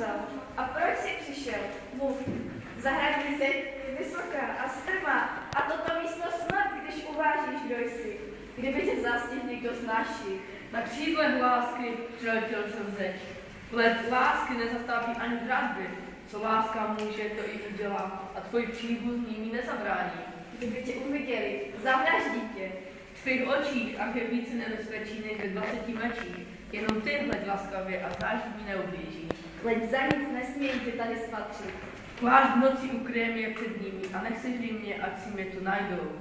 vzal. A proč jsi přišel? Mluv. Zahradní zeď je vysoká a strmá a toto místo snad, když uvážíš, kdo jsi. Kdyby tě zastihl někdo z našich. Na křídlech lásky přeletěl jsem zeď. Let lásky nezastaví ani hradby. Co láska může, to i udělá. A tvůj příbuzný mi nezabrání. Kdyby tě uviděli, zavraždí tě. V tvých očích ach je více nebezpečí než ve 20 mečích. Jenom ty hleď laskavě a znáš mi neublíží. Leď za nic nesmějí tě tady spatřit. Plášť v noci ukryje mě před nimi a nechceš mě, ať si mě tu najdou.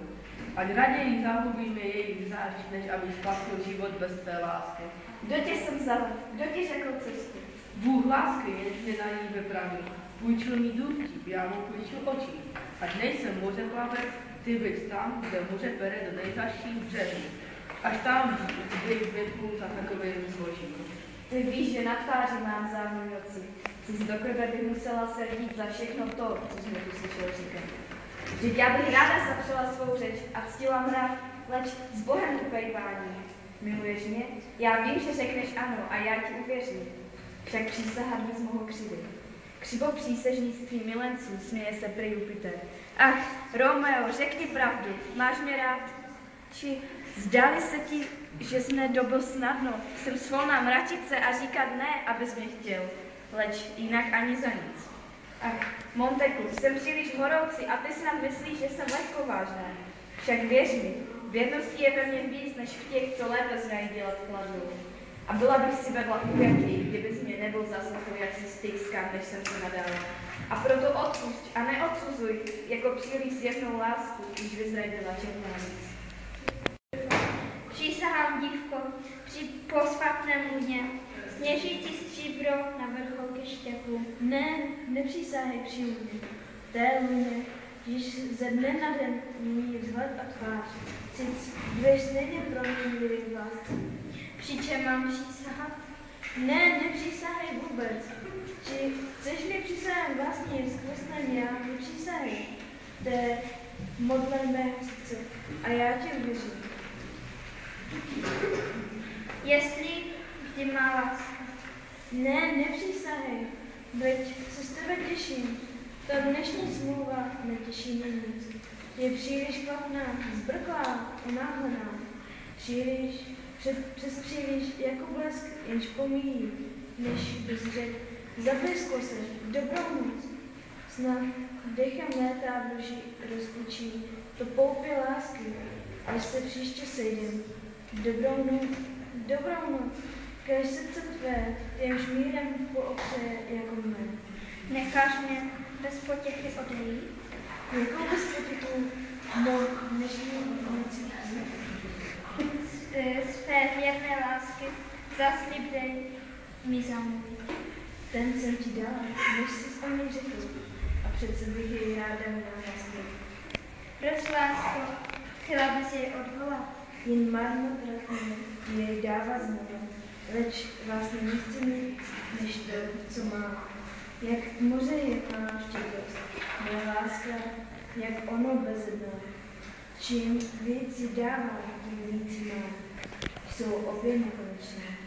Ať raději zahubíme jejich zář, než aby spasil život bez tvé lásky. Kdo tě sem vzal? Kdo ti řekl cestu? Bůh lásky, jenž mě na ní vypravil. Půjčil mi důvtip, já mu půjčil očí. Ať nejsem mořeplavec, ty byť tam, kde moře pere do nejzaších břehů. Až tam bych vyplul za takovým zbožím. Ty víš, že na tváři mám zámluvy oci. Jsi do krve by musela se říct za všechno to, co jsme tu slyšel říkat. Že já bych ráda zapřela svou řeč a ctila mrav, leč s Bohem upejvání. Miluješ mě? Já vím, že řekneš ano a já ti uvěřím. Však přísahat bys mohl křivit. Křivo přísežnictví milenců směje se prý Jupiter. Ach, Romeo, řekni pravdu, máš mě rád? Či zdáli se ti, že jsi mě dobil snadno, jsem svolná mračit se a říkat ne, abys mě chtěl, leč jinak ani za nic. Ach, Monteku, jsem příliš moroucí a ty snad myslíš, že jsem lehkovážná. Však věř mi, věrností je ve mně víc, než v těch, co lépe znají dělat kladu. A byla bych si vedla úvěrky, kdybys mě nebyl zaslechl, jak si stýskám, než jsem se nadala. A proto odpusť a neodsuzuj, jako příliš zjevnou lásku, když vyzradila černá víc. Přísahám, dívko, při posvátném lůně, sněžící stříbro na vrcholky štěpu. Ne, nepřísahej při lůně, té lůně, když ze dne na den mění vzhled a tvář. Cic, budeš stejně proměnlivý v lásce. Při čem mám přísahat? Ne, nepřísahej vůbec. Či chceš mi přísahem vlastně zkvostném já, nepřísahej. To je modlem mého srdce a já tě uvěřím. Jestli vždy má láska. Ne, nepřísahej, veď se z tebe těším. Ta dnešní smlouva netěší mě nic. Je příliš kvapná, zbrklá, unáhlená. Přes příliš jako blesk, jenž pomíjí, než bys řekl, zablesklo se, dobrou noc. Snad dechem léta v duši rozpučí to poupě lásky, až se příště sejdem. Dobrou noc, kéž srdce tvé, jež mírem poopřeje jako mne. Necháš mě bez potěchy odejít? Jakou bez potěchu mohl dnešní noci Své věrné lásky zaslib dej mi zamluvit. ten jsem ti dala, než jsi o něj řekl, a přece bych jej ráda měla vlastně. Proč, lásko, chtěla bys jej odvolat? Jen marnotratně jej dává znovu, leč vlastně nechci mít, než to, co má. Jak moře je plná štědrost, moje láska, jak ono bezedné. Čím víc ji dává, tím víc má. Jsou obě nekonečné.